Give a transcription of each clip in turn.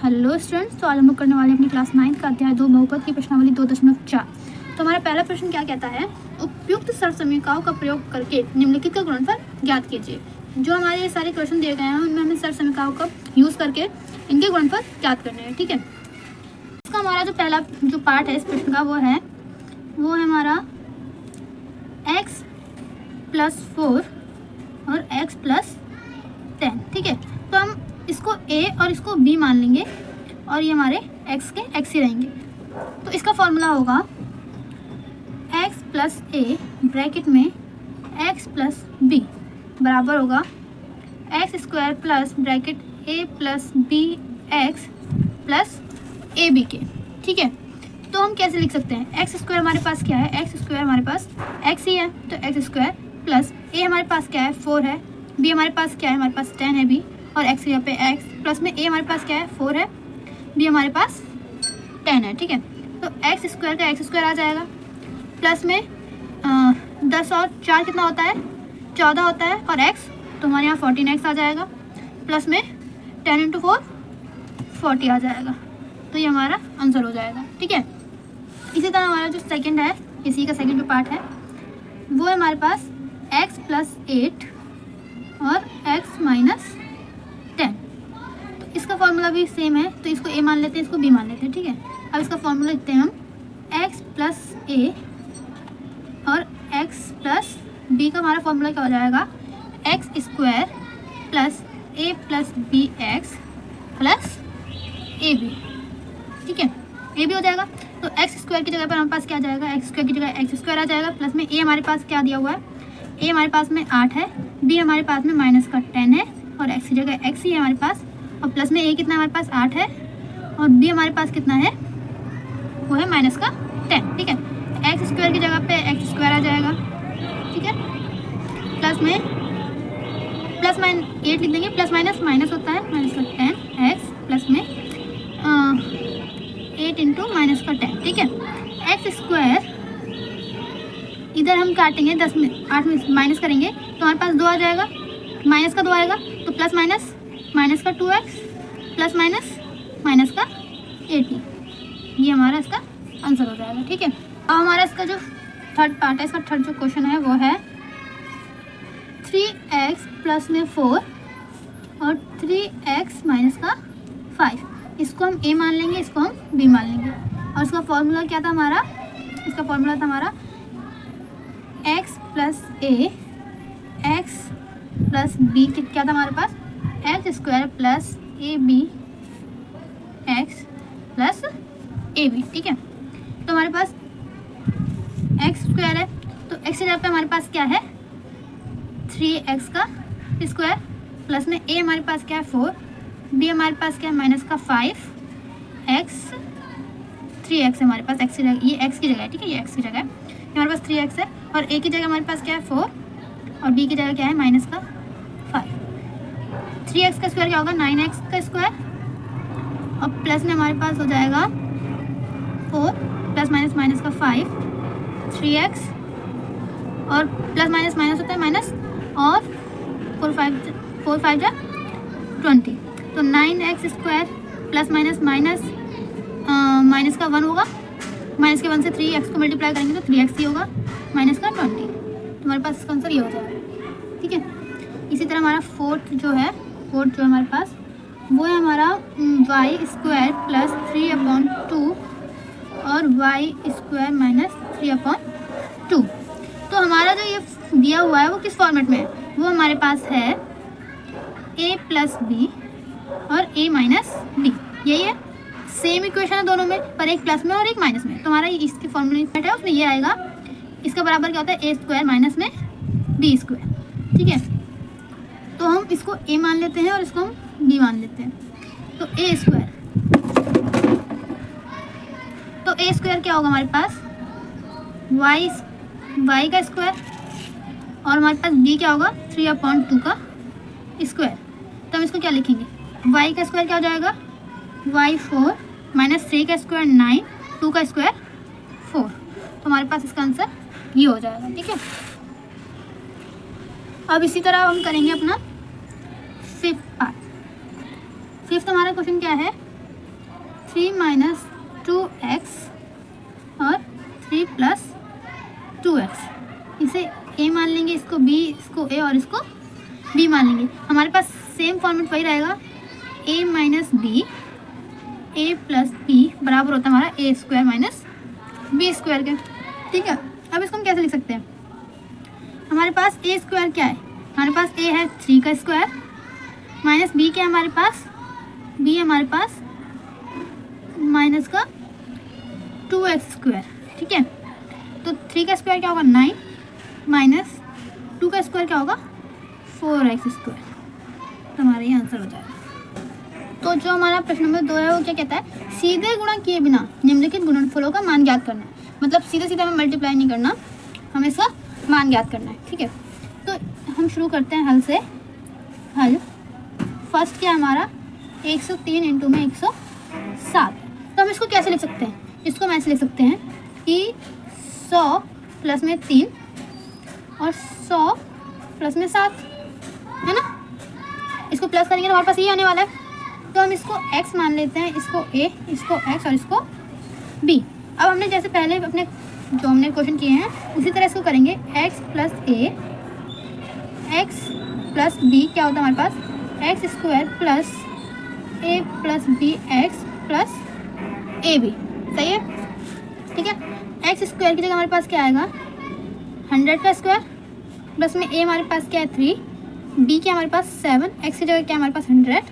Hello students, तो आज हम लोग करने वाले हैं अपनी क्लास 9 का अध्याय 2 बहुपद की प्रश्नावली 2.4। तो हमारा पहला प्रश्न क्या कहता है, उपयुक्त सरसमीकाओं का प्रयोग करके निम्नलिखित का गुणनफल ज्ञात कीजिए। जो हमारे ये सारे क्वेश्चन दिए गए हैं उनमें हमें सरसमीकाओं का यूज़ करके इनके गुणनफल ज्ञात करने हैं। ठीक है, इसका हमारा जो पहला जो पार्ट है इस प्रश्न का वो है हमारा x + 4 और x + 10। ठीक है, तो हम इसको a और इसको b मान लेंगे और ये हमारे x के x ही रहेंगे। तो इसका फॉर्मूला होगा x + a ब्रैकेट में x + b बराबर होगा x² plus bracket a + bx plus ab के। ठीक है, तो हम कैसे लिख सकते हैं, x² हमारे पास क्या है, x² हमारे पास x ही है, तो x² प्लस a हमारे पास क्या है 4 है, b हमारे पास क्या है, हमारे पास 10 है b, और x यहाँ पे x प्लस में a हमारे पास क्या है 4 है, b हमारे पास 10 है। ठीक है, तो x² का x² आ जाएगा, प्लस में 10 और 4 कितना होता है 14 होता है, और x तो हमारे यहाँ 14x आ जाएगा, प्लस में 10 × 4 40 आ जाएगा। तो ये हमारा आंसर हो जाएगा। ठीक है, इसी तरह हमारा जो सेकंड है, इसी का सेकंड जो पार्ट है वो है हमारे पास x + 8 और x - 10। तो इसका फॉर्मूला भी सेम है, तो इसको a मान लेते हैं, इसको b मान लेते हैं। ठीक है, अब इसका फॉर्मूला लिखते हैं हम x + a और x + b का हमारा फॉर्मूला क्या हो जाएगा, x² plus a + bx plus ab। ठीक है, a भी हो जाएगा, तो x² की जगह पर हमारे पास क्या आ जाएगा, x² की जगह x² आ जाएगा, प्लस में a हमारे पास क्या दिया हुआ है, a हमारे पास में 8 है, b हमारे पास में -10 है, और x की जगह x ही है हमारे पास, और प्लस में a कितना हमारे पास 8 है, और b हमारे पास कितना है वो है -10। ठीक है, x² की जगह पे x² आ जाएगा। ठीक है, प्लस में +8 लिख देंगे, प्लस माइनस होता है -10x प्लस में 8 × -10। ठीक है, x² इधर हम काटेंगे 10 में 8 में माइनस करेंगे तो हमारे पास 2 आ जाएगा, माइनस का 2 आएगा, तो प्लस माइनस का 2x प्लस माइनस का 80, ये हमारा इसका आंसर हो जाएगा। ठीक है, अब हमारा इसका जो थर्ड पार्ट है, इसका थर्ड जो क्वेश्चन है वो है 3x प्लस में 4 और 3x माइनस का 5। इसको हम a मान लेंगे, इसको हम b मान लेंगे, और इसका फॉर्मूला क्या था हमारा, इसका फॉर्मूला था हमारा x + a x plus b क्या था हमारे पास, x² plus ab x plus ab। ठीक है, तो हमारे पास x² है, तो x की जगह पे हमारे पास क्या है 3x का स्क्वायर, प्लस में a हमारे पास क्या है 4, b हमारे पास क्या है -5, x 3x है हमारे पास, x की जगह ये x की जगह है। ठीक है, ये x की जगह है, ये हमारे पास 3x है, और a की जगह हमारे पास क्या है 4, और b की जगह क्या है -5। 3x का स्क्वायर क्या होगा 9x का स्क्वायर, और प्लस में हमारे पास हो जाएगा 4 प्लस माइनस का 5 3x, और प्लस माइनस होता है माइनस, और 4 5 जा 20, तो 9x² प्लस माइनस का 1 होगा, माइनस के 1 से 3x को मल्टीप्लाई करेंगे तो 3x ही होगा, -20, तो हमारे पास इसका आंसर ये हो जाएगा। ठीक है, इसी तरह हमारा फोर्थ जो है हमारे पास वो है हमारा y² प्लस 3/2 और y² -3/2। तो हमारा जो ये दिया हुआ है वो किस फॉर्मेट में है, वो हमारे पास है a + b और a - b, यही है, सेम इक्वेशन है दोनों में, पर एक प्लस में और एक माइनस में। तो हमारा इसके फॉर्मूला है उसमें ये आएगा, इसका बराबर क्या होता है a² माइनस में b²। ठीक है, तो हम इसको a मान लेते हैं और इसको हम b मान लेते हैं, तो a² क्या होगा हमारे पास y का स्क्वायर, और हमारे पास b क्या होगा 3/2 का स्क्वायर। तो हम इसको क्या लिखेंगे, y का स्क्वायर क्या हो जाएगा y4 -3 का स्क्वायर 9, 2 का स्क्वायर 4। तो हमारे पास इसका आंसर ये हो जाएगा। ठीक है, अब इसी तरह हम करेंगे अपना फिफ्थ पार्ट। फिफ्थ हमारा क्वेश्चन क्या है, 3 माइनस 2x और 3 प्लस 2x। इसे a मान लेंगे, इसको b, इसको a और इसको b मान लेंगे। हमारे पास सेम फॉर्मेट वही रहेगा, a minus B, a plus B बराबर होता है हमारा a square minus B square के। ठीक है, अब इसको हम कैसे लिख सकते हैं? हमारे पास a स्क्वायर क्या है? हमारे पास a है 3 का स्क्वायर माइनस b क्या है हमारे पास? b हमारे पास माइनस का 2x स्क्वायर। ठीक है, तो 3 का स्क्वायर क्या होगा 9 माइनस 2 का स्क्वायर क्या होगा 4x स्क्वायर। तो हमारा ये आंसर हो जाएगा। तो जो हमारा प्रश्न नंबर 2 है वो क्या कहता है? सीधे गुणा किए बिना निम्नलिखित गुणनफलों का मान ज्ञात करना है। मतलब सीधे सीधे हमें मल्टीप्लाई नहीं करना, हमें इसका मान ज्ञात करना है। ठीक है, तो हम शुरू करते हैं हल से। हल फर्स्ट क्या है हमारा 103 इंटू में 107। तो हम इसको कैसे लिख सकते हैं? इसको हम ऐसे लिख सकते हैं कि 100 प्लस में 3 और 100 प्लस में 7 है ना। इसको प्लस करेंगे तो हमारे पास ये आने वाला है। तो हम इसको x मान लेते हैं, इसको a, इसको x और इसको b। अब हमने जैसे पहले अपने जो हमने क्वेश्चन किए हैं उसी तरह इसको करेंगे। x plus a, x plus b क्या होता है हमारे पास? x square plus a plus b x plus A B. सही है, ठीक है। x स्क्वायर की जगह हमारे पास क्या आएगा 100 का स्क्वायर प्लस में a हमारे पास क्या है 3, b क्या हमारे पास 7, x की जगह क्या हमारे पास 100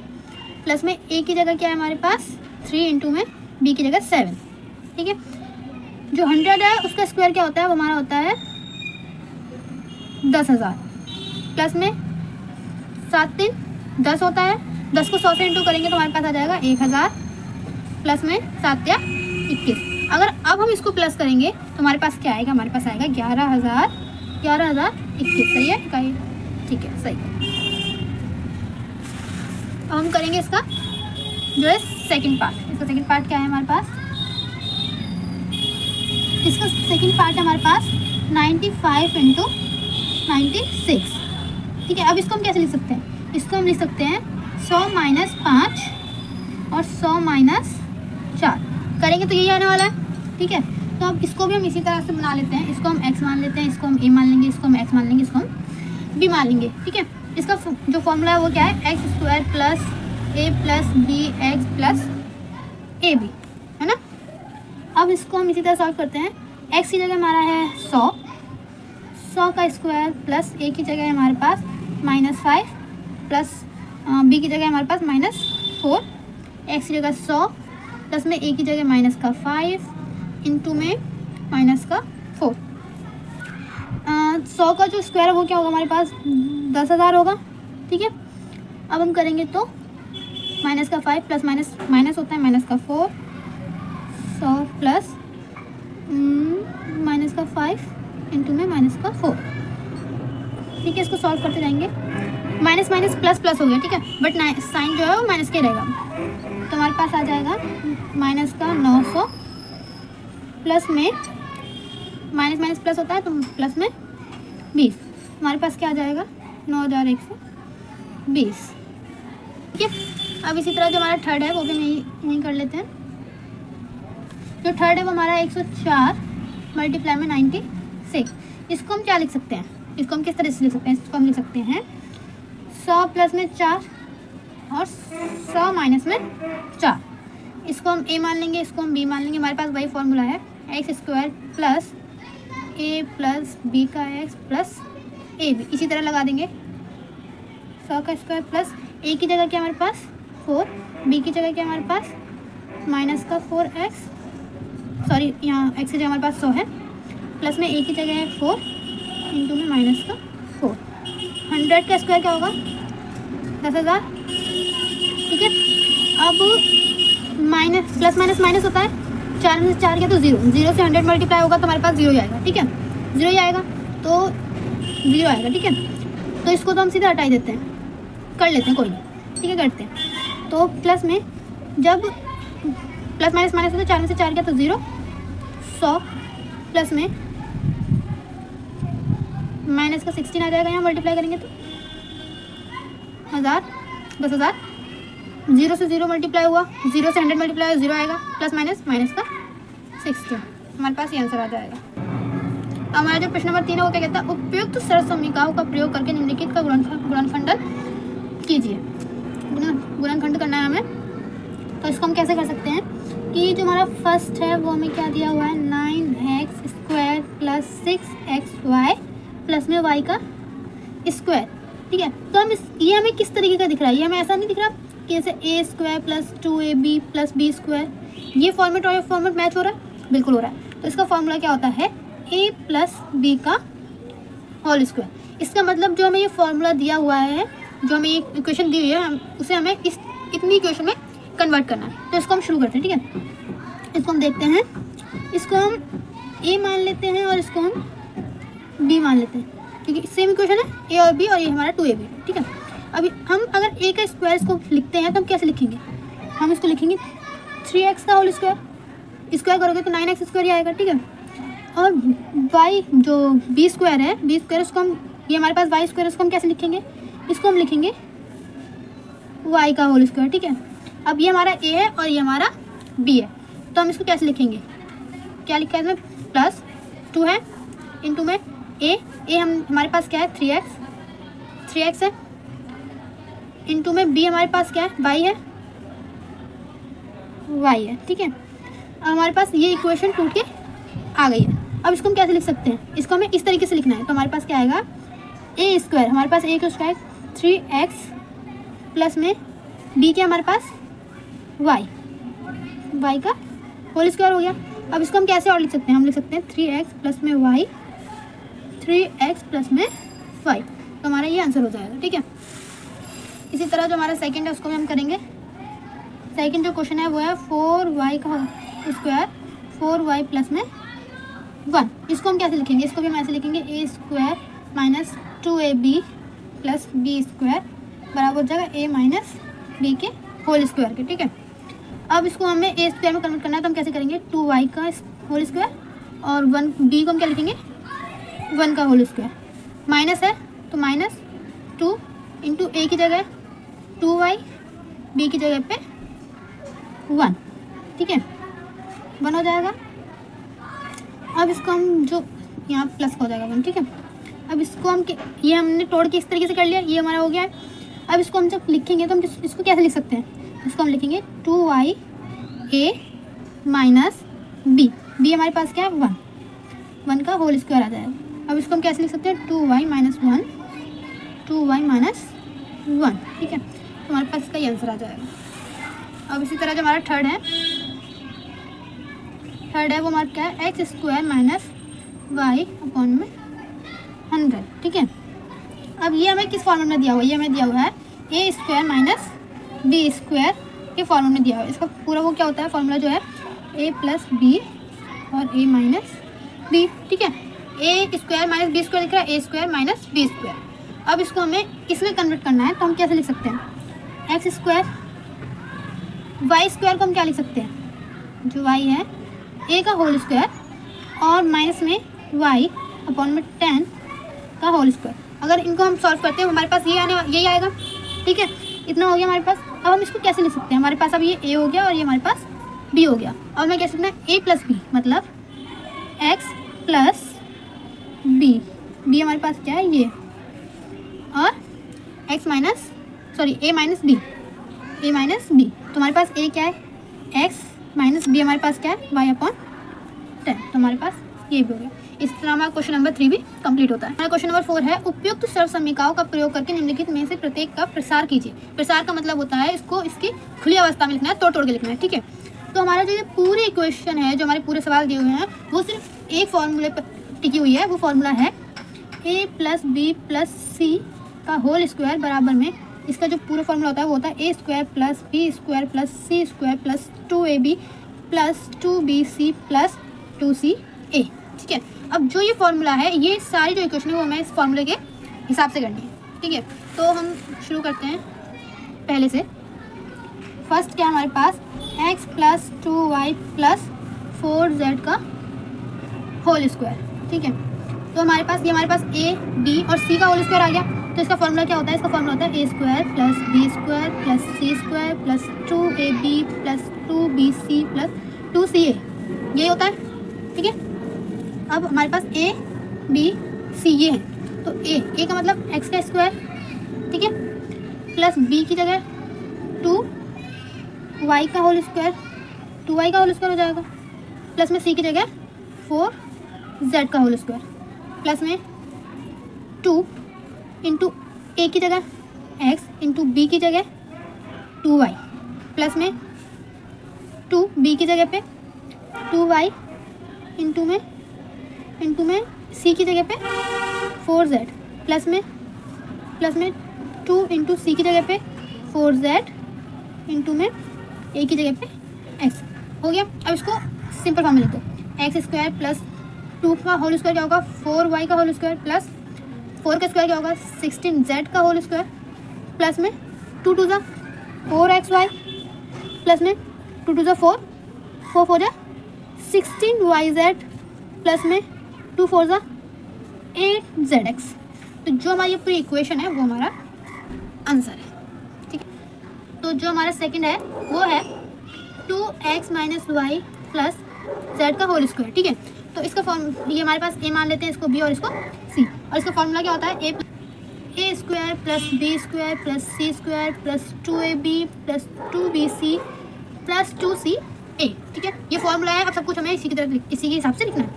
प्लस में a की जगह क्या है हमारे पास 3 इंटू में b की जगह 7। ठीक है, जो 100 है उसका स्क्वायर क्या होता है? वो हमारा होता है 10,000 प्लस में 7 3 10 होता है। 10 को 100 से इंटू करेंगे तो हमारे पास आ जाएगा 1000 प्लस में 7 या 21। अगर अब हम इसको प्लस करेंगे तो हमारे पास क्या आएगा? हमारे पास आएगा 11,021। सही है का? ठीक है, सही है। अब हम करेंगे इसका जो है सेकंड पार्ट। इसका सेकंड पार्ट क्या है हमारे पास? इसका सेकंड पार्ट है हमारे पास 95 इंटू 96। ठीक है, अब इसको हम कैसे लिख सकते हैं? इसको हम लिख सकते हैं 100 माइनस 5 और 100 माइनस 4 करेंगे तो यही आने वाला है। ठीक है, तो अब इसको भी हम इसी तरह से बना लेते हैं। इसको हम x मान लेते हैं, इसको हम a मान लेंगे, इसको हम x मान लेंगे, इसको हम b मान लेंगे। ठीक है, इसका जो फॉर्मूला है वो क्या है? x square plus a plus B X plus A B, है ना। अब इसको हम इसी तरह सॉल्व करते हैं। x की जगह हमारा है 100 का स्क्वायर प्लस a की जगह हमारे पास -5 प्लस b की जगह हमारे पास -4, x की जगह 100 प्लस में a की जगह -5 इंटू में -4। 100 का जो स्क्वायर है वो क्या होगा हमारे पास 10,000 होगा। ठीक है, अब हम करेंगे तो -5 प्लस माइनस होता है -4, 100 प्लस -5 इंटू में -4। ठीक है, इसको सॉल्व करते जाएंगे। माइनस माइनस प्लस प्लस हो गया। ठीक है, बट साइन जो है वो माइनस के रहेगा। तो हमारे पास आ जाएगा -900 प्लस में माइनस प्लस होता है तो प्लस में 20। हमारे पास क्या आ जाएगा 9,120। ठीक है, अब इसी तरह जो हमारा थर्ड है वो भी नहीं कर लेते हैं। जो थर्ड है वो हमारा 104 मल्टीप्लाई में 96। इसको हम क्या लिख सकते हैं? इसको हम किस तरह से लिख सकते हैं? इसको हम लिख सकते हैं 100 प्लस में 4 और 100 माइनस में 4। इसको हम a मान लेंगे, इसको हम b मान लेंगे। हमारे पास वही फॉर्मूला है x square plus a plus b का x प्लस ए बी। इसी तरह लगा देंगे 100 का स्क्वायर प्लस a की जगह क्या हमारे पास 4, b की जगह क्या हमारे पास -4x, सॉरी यहाँ x की जगह हमारे पास 100 है, प्लस में a की जगह है 4 इंटू में -4। 100 का स्क्वायर क्या होगा 10,000। ठीक है, अब प्लस माइनस होता है, 4 में से 4 गया तो 0 से 100 मल्टीप्लाई होगा तो हमारे पास 0 ही आएगा। ठीक है, 0 ही आएगा तो 0 आएगा। ठीक है, तो इसको तो हम सीधे हटा ही देते हैं, कर लेते हैं, कोई नहीं। ठीक है, करते हैं। तो प्लस में जब प्लस माइनस होता है, 4 में से 4 गया तो 0, 100 प्लस में माइनस का 16 आ जाएगा यहाँ मल्टीप्लाई करेंगे तो 1000, 0 से 0 मल्टीप्लाई हुआ, 0 से 100 मल्टीप्लाई हुआ, 0 आएगा, प्लस माइनस माइनस का 60, हमारे पास ये आंसर आ जाएगा। तो हमारा जो प्रश्न नंबर 3 है वो क्या कहता है, उपयुक्त सरल समीकरणों का प्रयोग करके निम्नलिखित का गुणनखंडन कीजिए। गुणनखंड करना है हमें, तो इसको हम कैसे कर सकते हैं कि जो हमारा फर्स्ट है वो हमें क्या दिया हुआ है, 9x² प्लस 6xy प्लस में y का स्क्वायर, ठीक है। तो हम ये हमें किस तरीके का दिख रहा है, ये हमें ऐसा नहीं दिख रहा कि जैसे a² plus 2ab plus b², ये फॉर्मेट और ये फॉर्मेट मैच हो रहा है, बिल्कुल हो रहा है। तो इसका फॉर्मूला क्या होता है, a प्लस b का होल स्क्वायर। इसका मतलब जो हमें ये फॉर्मूला दिया हुआ है, जो हमें ये इक्वेशन दी हुई है, उसे हमें इतनी इक्वेशन में कन्वर्ट करना है। तो इसको हम शुरू करते हैं, ठीक है। इसको हम देखते हैं, इसको हम a मान लेते हैं और इसको हम b मान लेते हैं, ठीक है। सेम इक्वेशन है a और b, और ये हमारा 2ab, ठीक है। अभी हम अगर a का स्क्वायर इसको लिखते हैं तो हम कैसे लिखेंगे, हम इसको लिखेंगे 3x का होल स्क्वायर, स्क्वायर करोगे तो 9x² ही आएगा, ठीक है। और y जो b² है, b² उसको हम, ये हमारे पास y², उसको हम कैसे लिखेंगे, इसको हम लिखेंगे y का होल स्क्वायर, ठीक है। अब ये हमारा a है और ये हमारा b है, तो हम इसको कैसे लिखेंगे, क्या लिखा है इसमें, प्लस 2 है, इंटू में a हम हमारे पास क्या है 3x है, इंटू में b हमारे पास क्या है y है, ठीक है। अब हमारे पास ये इक्वेशन टूट के आ गई है। अब इसको हम कैसे लिख सकते हैं, इसको हमें इस तरीके से लिखना है। तो हमारे पास क्या आएगा, a², हमारे पास a का स्क्वायर 3x प्लस में b के हमारे पास y का होल स्क्वायर हो गया। अब इसको हम कैसे और लिख सकते हैं, हम लिख सकते हैं 3x प्लस में y, 3x प्लस में y, तो हमारा ये आंसर हो जाएगा, ठीक है। इसी तरह जो हमारा सेकंड है उसको भी हम करेंगे। सेकंड जो क्वेश्चन है वो है 4y का स्क्वायर 4y प्लस में 1। इसको हम कैसे लिखेंगे, इसको भी हम ऐसे लिखेंगे a² minus 2ab plus b² बराबर हो जाएगा a माइनस b के होल स्क्वायर के, ठीक है। अब इसको हमें a² में कन्वर्ट करना है, तो हम कैसे करेंगे, 2y का होल स्क्वायर और 1b को हम क्या लिखेंगे, 1 का होल स्क्वायर, माइनस है तो माइनस 2 इंटू a की जगह 2y, b की जगह पे 1, ठीक है, 1 हो जाएगा। अब इसको हम जो यहाँ प्लस का हो जाएगा 1, ठीक है। अब इसको हम ये हमने तोड़ के इस तरीके से कर लिया, ये हमारा हो गया है। अब इसको हम जब लिखेंगे तो हम इसको कैसे लिख सकते हैं, इसको हम लिखेंगे 2ya माइनस b हमारे पास क्या है 1 का होल स्क्वायर आ जाएगा। अब इसको हम कैसे लिख सकते हैं, 2y माइनस 1, ठीक है। तो हमारे पास इसका ये आंसर आ जाएगा। अब इसी तरह जो हमारा थर्ड है वो हमारा क्या है, x² माइनस y अपॉन में 100, ठीक है। अब ये हमें किस फॉर्मूले में दिया हुआ है, ये हमें दिया हुआ है a² माइनस b² के फॉर्मूले में दिया हुआ है। इसका पूरा वो क्या होता है, फॉर्मूला जो है a प्लस b और a माइनस b, ठीक है। a² माइनस b² दिख रहा है, a² माइनस b²। अब इसको हमें इसमें कन्वर्ट करना है, तो हम कैसे लिख सकते हैं, x² y² को हम क्या लिख सकते हैं, जो y है a का होल स्क्वायर और माइनस में y अपॉन में 10 का होल स्क्वायर। अगर इनको हम सॉल्व करते हैं हमारे पास यही आएगा, ठीक है। इतना हो गया हमारे पास। अब हम इसको कैसे लिख सकते हैं, हमारे पास अब ये a हो गया और ये हमारे पास b हो गया। और मैं कैसे लिखना है, a प्लस b मतलब x प्लस b हमारे पास क्या है ये, और a माइनस b, तो हमारे पास a क्या है, x माइनस b हमारे पास क्या है y अपॉन 10, तो हमारे पास ये भी हो गया। इस तरह हमारा क्वेश्चन नंबर 3 भी कंप्लीट होता है। हमारा क्वेश्चन नंबर 4 है, उपयुक्त सरल समीकरणों का प्रयोग करके निम्नलिखित में से प्रत्येक का प्रसार कीजिए। प्रसार का मतलब होता है इसको इसकी खुली अवस्था में लिखना है, तोड़ के लिखना है, ठीक है। तो हमारा जो ये पूरी इक्वेशन है, जो हमारे पूरे सवाल दिए हुए हैं, वो सिर्फ एक फॉर्मूले पर टिकी हुई है। वो फॉर्मूला है a plus b plus c का होल स्क्वायर बराबर में, इसका जो पूरा फॉर्मूला होता है वो होता है a² plus b² plus c² plus 2ab plus 2bc plus 2ca, ठीक है। अब जो ये फॉर्मूला है, ये सारी जो इक्वेशन है वो हमें इस फॉर्मूले के हिसाब से करनी है, ठीक है। तो हम शुरू करते हैं पहले से। फर्स्ट क्या हमारे पास, x plus 2y plus 4z का होल स्क्वायर, ठीक है। तो हमारे पास ये हमारे पास a b और c का होल स्क्वायर आ गया। तो इसका फॉर्मूला क्या होता है? इसका फॉर्मूला होता है a square plus b square plus c square plus 2ab plus 2bc plus 2ca, यही होता है। ठीक है, अब हमारे पास ए बी सी ये है, तो ए का मतलब एक्स का स्क्वायर, ठीक है, प्लस बी की जगह 2y का होल स्क्वायर, 2y का होल स्क्वायर हो जाएगा, प्लस में सी की जगह 4z का होल स्क्वायर, प्लस में 2 इंटू ए की जगह x इंटू बी की जगह 2y, प्लस में 2 बी की जगह पे 2y इंटू में सी की जगह पे 4z, प्लस में 2 इंटू सी की जगह पे 4z इंटू में ए की जगह पे x हो गया। अब इसको सिंपल फॉर्म में लिखते हैं, एक्स स्क्वायर प्लस 2 का होल स्क्वायर क्या होगा 4y का होल स्क्वायर, प्लस 4 का स्क्वायर क्या होगा 16z का होल स्क्वायर, प्लस में 2 टू ज़ा 4xy, प्लस में 2 टू ज़ा 4 4 जा 16yz, प्लस में 2 4 ज़ा 8zx। तो जो हमारी पूरी इक्वेशन है वो हमारा आंसर है। ठीक है, तो जो हमारा सेकंड है वो है 2x minus Y plus Z का होल स्क्वायर। ठीक है, तो इसका फॉर्म ये हमारे पास ए मान लेते हैं, इसको बी और इसको सी, और इसका फॉर्मूला क्या होता है a square plus b square plus c square plus 2ab plus 2bc plus 2ca। ठीक है, ये फॉर्मूला है। अब सब कुछ हमें इसी की तरह इसी के हिसाब से लिखना है।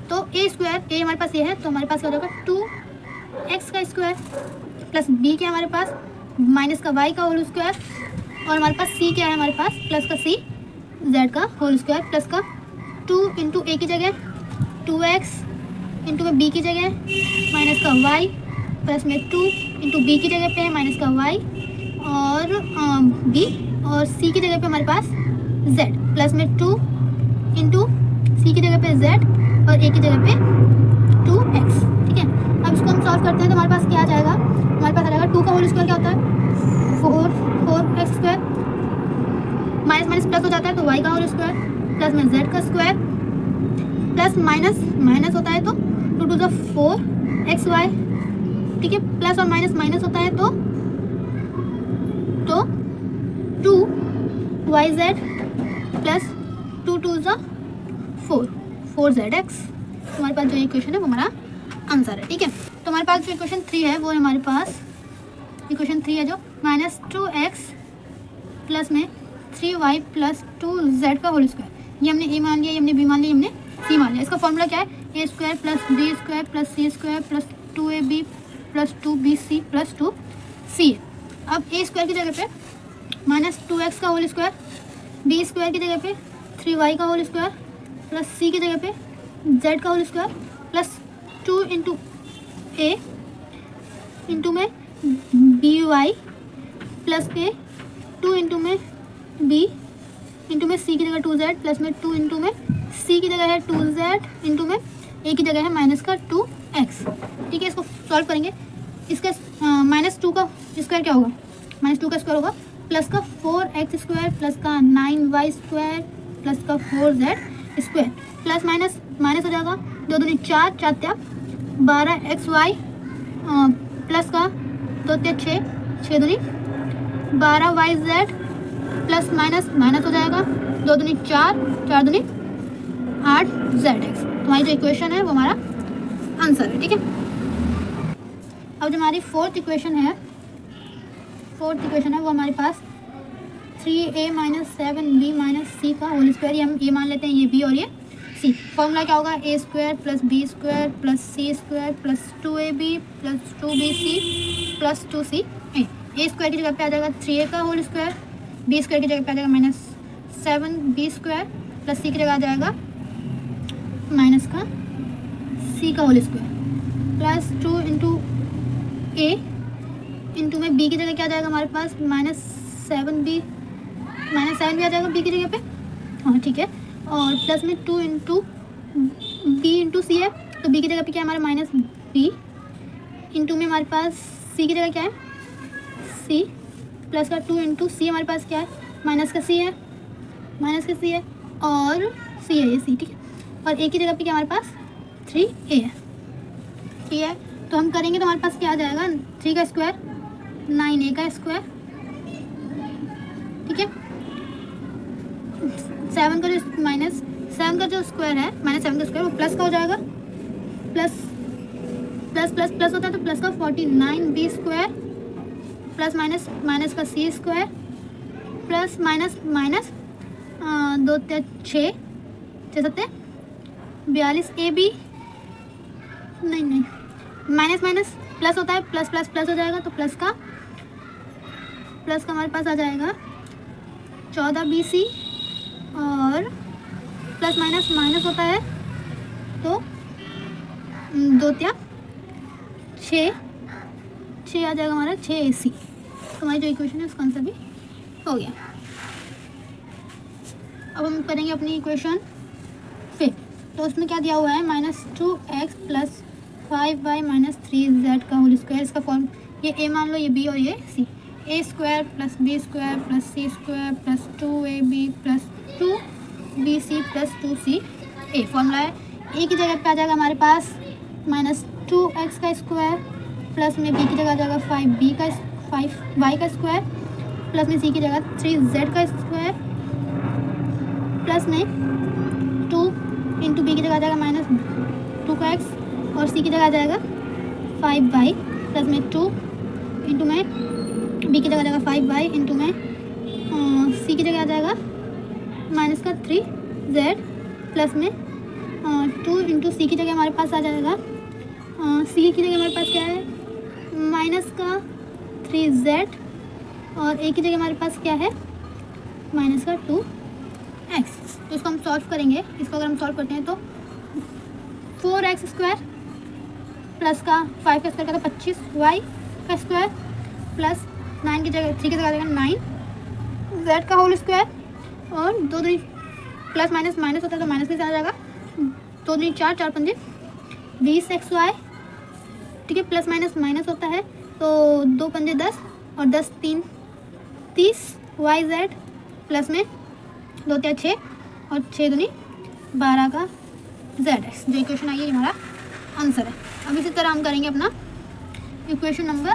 तो ए स्क्वायर ए हमारे पास ये है, तो हमारे पास क्या हो जाएगा 2x का स्क्वायर प्लस बी क्या है हमारे पास माइनस का y का होल स्क्वायर, और हमारे पास सी क्या है हमारे पास प्लस का सी z का होल स्क्वायर, प्लस का 2 इंटू ए की जगह 2x इंटू में बी की जगह माइनस का y, प्लस में 2 इंटू बी की जगह पे है माइनस का y और b, और c की जगह पे हमारे पास z, प्लस में 2 इंटू सी की जगह पे z और a की जगह पे 2x। ठीक है, अब इसको हम सॉल्व करते हैं तो हमारे पास क्या आ जाएगा, हमारे पास आ जाएगा 2 का होल स्क्वायर क्या होता है 4x square, minus minus plus हो जाता है तो y का होल स्क्वायर, प्लस में z का स्क्वायर, प्लस माइनस माइनस होता है तो 2 टू द 4xy। ठीक है, प्लस और माइनस माइनस होता है तो 2yz plus 2 to the 4zx। हमारे पास जो इक्वेशन है वो हमारा आंसर है। ठीक है, तो हमारे पास जो इक्वेशन 3 है वो है हमारे पास इक्वेशन 3 है जो माइनस 2x प्लस में 3y प्लस 2z का होल स्क्वायर, ये हमने ए मान लिया, ये हमने बी मान लिया, हमने सी मान लिया। इसका फॉर्मूला क्या है a square plus b square plus c square plus 2ab plus 2bc plus 2c। अब ए स्क्वायर की जगह पे माइनस 2x का होल स्क्वायर, बी स्क्वायर की जगह पे 3y का होल स्क्वायर प्लस सी की जगह पे z का होल स्क्वायर, प्लस 2 इंटू ए इंटू में बी वाई प्लस के 2 इंटू में बी इंटू में सी की जगह 2z, प्लस में 2 इंटू में सी की जगह है 2z इंटू में ए की जगह है माइनस का 2x। ठीक है, इसको सॉल्व करेंगे। इसका माइनस 2 का स्क्वायर क्या होगा, माइनस 2 का स्क्वायर होगा प्लस का 4x स्क्वायर प्लस का 9y स्क्वायर प्लस का 4z square, plus minus minus हो जाएगा 2 दूनी 4 4 त्या 12xy प्लस का 2 त्या 6 6 दूनी 12yz प्लस माइनस माइनस हो जाएगा 2 दूनी 4 4 दूनी 8zx। हमारी जो इक्वेशन है वो हमारा आंसर है। ठीक है, अब जो हमारी फोर्थ इक्वेशन है वो हमारे पास 3a माइनस 7b माइनस सी का होल स्क्वायर, ये हम ए मान लेते हैं, ये बी और ये सी। फॉर्मूला क्या होगा a square plus b square plus c square plus 2ab plus 2bc plus 2c। A square की जगह पे आ जाएगा 3a का होल स्क्वायर, बी स्क्वायर की जगह पे आ जाएगा माइनस 7b स्क्वायर प्लस सी की जगह आ जाएगा माइनस का सी का होल स्क्वायर, प्लस 2 इंटू ए इंटू में बी की जगह क्या आ जाएगा हमारे पास माइनस 7b आ जाएगा बी की जगह पे। हाँ ठीक है, और प्लस में 2 इंटू बी इंटू सी है, तो बी की जगह पे क्या है हमारा माइनस बी इंटू में हमारे पास सी की जगह क्या है सी, प्लस का 2 इंटू सी हमारे पास क्या है माइनस का सी है और सी है ये सी। ठीक है, और ए की जगह पे क्या हमारे पास 3a है। ठीक है, तो हम करेंगे तो हमारे पास क्या आ जाएगा, 3 का स्क्वायर 9a का स्क्वायर, ठीक है। 7 का जो माइनस 7 का जो स्क्वायर है, -7 का स्क्वायर वो प्लस का हो जाएगा, प्लस प्लस प्लस प्लस होता है तो प्लस का 49b square plus minus minus का c square plus minus minus 2 6 सत्ते 42ab, नहीं माइनस माइनस प्लस होता है, प्लस प्लस प्लस हो जाएगा तो प्लस का हमारे पास आ जाएगा 14bc, और प्लस माइनस माइनस होता है तो 2 6 आ जाएगा हमारा 6ac। तो हमारी जो इक्वेशन है उसका आंसर भी हो गया। अब हम करेंगे अपनी इक्वेशन फिर। तो उसमें क्या दिया हुआ है, -2x + 5y - 3z का होल स्क्वायर। इसका फॉर्म ये a मान लो, ये b और ये c। a² + b² + c² + 2ab + 2bc + 2ca formula है। a की जगह पे आ जाएगा हमारे पास -2x का स्क्वायर, प्लस में b की जगह आ जाएगा 5y का स्क्वायर, प्लस में c की जगह 3z का स्क्वायर, प्लस में 2 × b की जगह आ जाएगा -2 का x, और c की जगह आ जाएगा 5y, प्लस में 2 × में b की जगह आ जाएगा 5y × में c की जगह आ जाएगा -3z, प्लस में 2 × c की जगह हमारे पास आ जाएगा c की जगह हमारे पास क्या है, -3z, और a की जगह हमारे पास क्या है, -2x। तो इसको हम सॉल्व करेंगे। इसको अगर हम सॉल्व करते हैं तो 4x² प्लस का 5 का स्क्वायर का तो 25y का स्क्वायर, प्लस 9 की जगह 3 की जगह आ जाएगा 9z का होल स्क्वायर, और 2 दूनी प्लस माइनस माइनस होता है तो माइनस के साथ आ जाएगा 2 दूनी 4 4 पंजे 20xy, ठीक है। प्लस माइनस माइनस होता है तो 2 पंजे 10 और 10 3 30yz, प्लस में 2 3 6 और 6 दूनी 12 का zx। जो इक्वेशन आई है हमारा आंसर है। अब इसी तरह हम करेंगे अपना इक्वेशन नंबर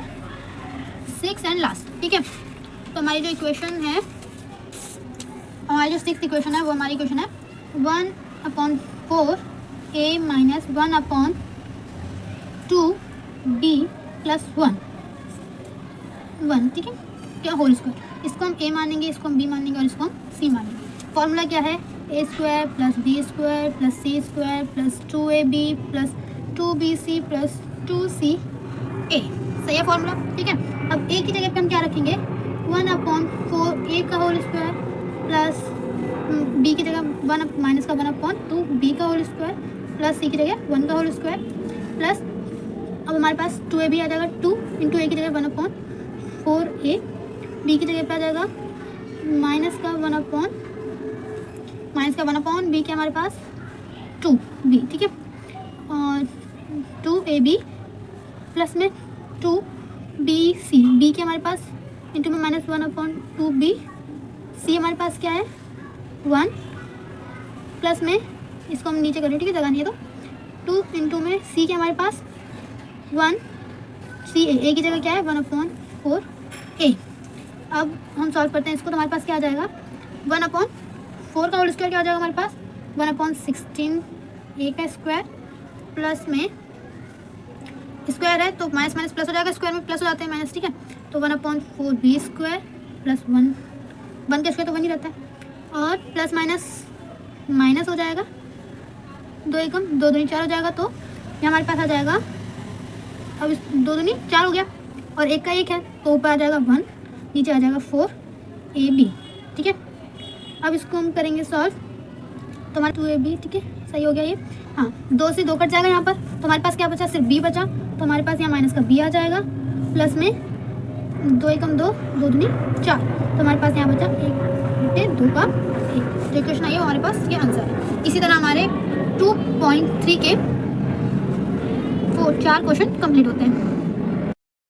6 एंड लास्ट, ठीक है। तो हमारी जो इक्वेशन है, हमारी जो 6th इक्वेशन है वो हमारी इक्वेशन है 1/4a - 1/2b + 1, ठीक है, क्या होल स्क्वायर। इसको हम a मानेंगे, इसको हम b मानेंगे और इसको हम c मानेंगे। फॉर्मूला क्या है, a² + b² + c² + 2ab + 2bc + 2ca। सही है फॉर्मूला, ठीक है। अब a की जगह पे हम क्या रखेंगे, 1/4a का होल स्क्वायर, प्लस b की जगह -1/2b का होल स्क्वायर, प्लस c की जगह 1 का होल स्क्वायर, प्लस अब हमारे पास 2ab आ जाएगा, 2 × a की जगह 1/4a, b की जगह पे आ जाएगा -1/b के हमारे पास 2b, ठीक है, और 2ab प्लस में 2bc, b के हमारे पास इंटू में -1/2b, c हमारे पास क्या है 1, प्लस में इसको हम नीचे करें, ठीक है, जगह नहीं है तो 2 × में c के हमारे पास 1 a की जगह क्या है 1/4a। अब हम सॉल्व करते हैं इसको, तो हमारे पास क्या आ जाएगा, 1/4 का होल स्क्वायर क्या आ जाएगा हमारे पास 1/16a का स्क्वायर, प्लस में स्क्वायर है तो माइनस माइनस प्लस हो जाएगा, स्क्वायर में प्लस हो जाते हैं माइनस, ठीक है। तो 1/4b² प्लस 1 का स्क्वायर तो 1 ही रहता है, और प्लस माइनस माइनस हो जाएगा, 2 एकम 2 दूनी 4 हो जाएगा, तो ये हमारे पास आ जाएगा, अब इस 2 दूनी 4 हो गया और 1 का 1 है तो ऊपर आ जाएगा 1, नीचे आ जाएगा 4ab, ठीक है। अब इसको हम करेंगे सॉल्व, तो हमारा 2ab, ठीक है, सही हो गया ये। हाँ, 2 से 2 कट जाएगा यहाँ पर, तो हमारे पास क्या बचा, सिर्फ b बचा, तो हमारे पास यहाँ माइनस का b आ जाएगा, प्लस में 2 एकम 2 2 दूनी 4, तो हमारे पास यहाँ बचा 1 × 2 का 1। जो क्वेश्चन आई है हमारे पास ये आंसर है। इसी तरह हमारे 2.3 के 4 क्वेश्चन कंप्लीट होते हैं।